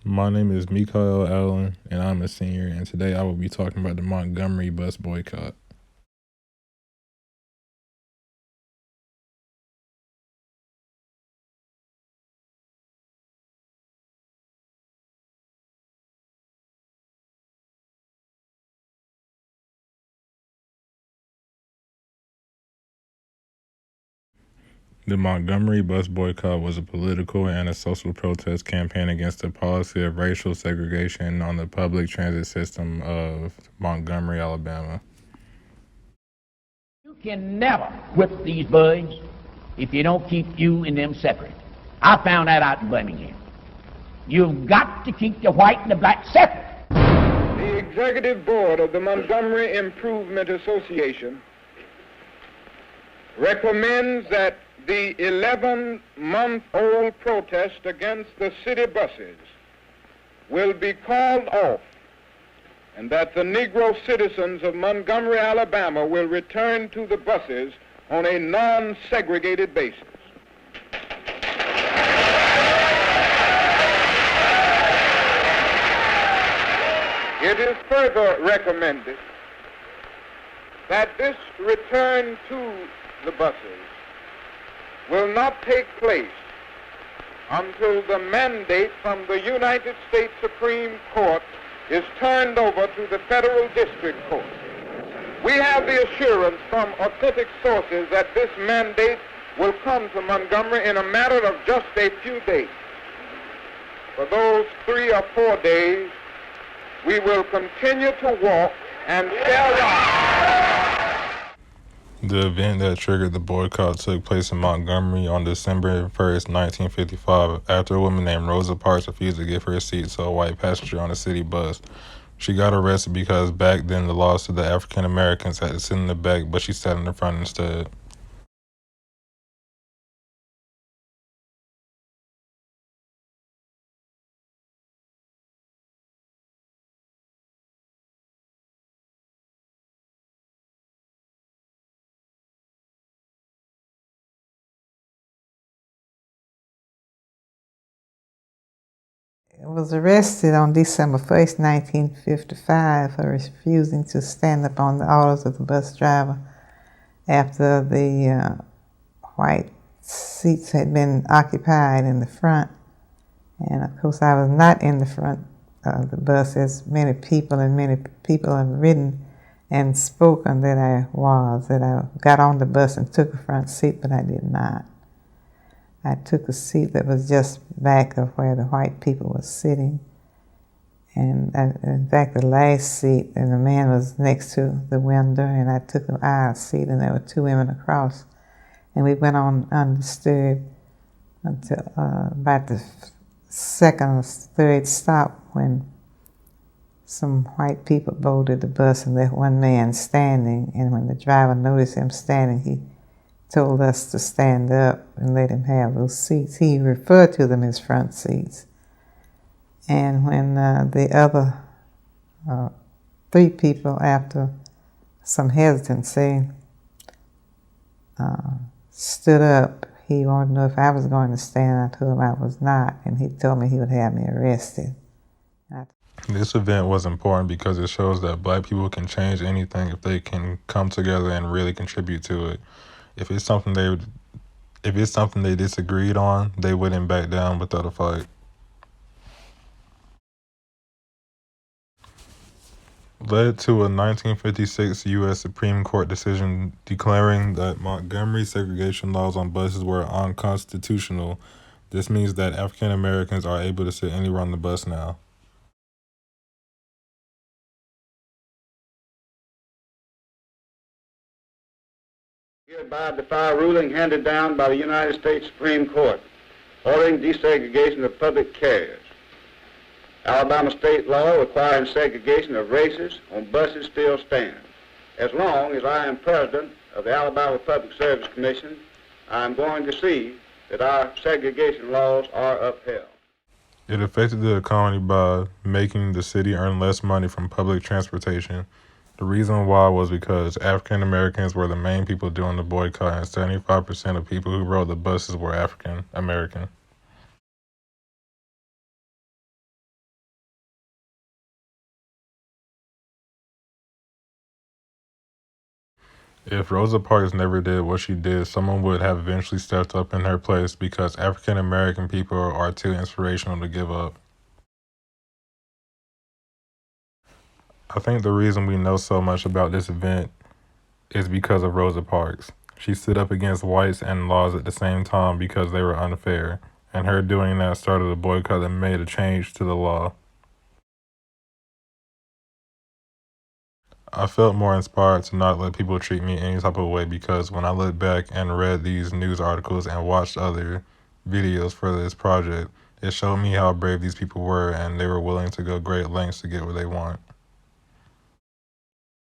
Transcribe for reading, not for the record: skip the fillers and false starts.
My name is Mikael Allen, and I'm a senior, and today I will be talking about the Montgomery bus boycott. The Montgomery bus boycott was a political and a social protest campaign against the policy of racial segregation on the public transit system of Montgomery, Alabama. You can never whip these birds if you don't keep you and them separate. I found that out in Birmingham. You've got to keep the white and the black separate. The executive board of the Montgomery Improvement Association recommends that the 11-month-old protest against the city buses will be called off, and that the Negro citizens of Montgomery, Alabama will return to the buses on a non-segregated basis. It is further recommended that this return to the buses will not take place until the mandate from the United States Supreme Court is turned over to the Federal District Court. We have the assurance from authentic sources that this mandate will come to Montgomery in a matter of just a few days. For those 3 or 4 days, we will continue to walk and sell out. The event that triggered the boycott took place in Montgomery on December 1st, 1955, after a woman named Rosa Parks refused to give her seat to a white passenger on a city bus. She got arrested because back then the law said that African Americans had to sit in the back, but she sat in the front instead. Was arrested on December 1st, 1955 for refusing to stand up on the orders of the bus driver after the white seats had been occupied in the front. And of course I was not in the front of the bus, as many people have written and spoken that I got on the bus and took a front seat, but I did not. I took a seat that was just back of where the white people were sitting. And in fact, the last seat, and the man was next to the window, and I took an aisle seat, and there were 2 women across. And we went on undisturbed until about the second or third stop, when some white people boarded the bus and left one man standing. And when the driver noticed him standing, he told us to stand up and let him have those seats. He referred to them as front seats. And when the other 3 people, after some hesitancy, stood up, he wanted to know if I was going to stand. I told him I was not, and he told me he would have me arrested. This event was important because it shows that black people can change anything if they can come together and really contribute to it. If it's something they disagreed on, they wouldn't back down without a fight. Led to a 1956 U.S. Supreme Court decision declaring that Montgomery segregation laws on buses were unconstitutional. This means that African Americans are able to sit anywhere on the bus now. Hereby defy a ruling handed down by the United States Supreme Court ordering desegregation of public carriers. Alabama state law requiring segregation of races on buses still stands. As long as I am president of the Alabama Public Service Commission, I am going to see that our segregation laws are upheld. It affected the economy by making the city earn less money from public transportation. The reason why was because African Americans were the main people doing the boycott, and 75% of people who rode the buses were African American. If Rosa Parks never did what she did, someone would have eventually stepped up in her place because African American people are too inspirational to give up. I think the reason we know so much about this event is because of Rosa Parks. She stood up against whites and laws at the same time because they were unfair, and her doing that started a boycott that made a change to the law. I felt more inspired to not let people treat me any type of way because when I look back and read these news articles and watched other videos for this project, it showed me how brave these people were and they were willing to go great lengths to get what they want.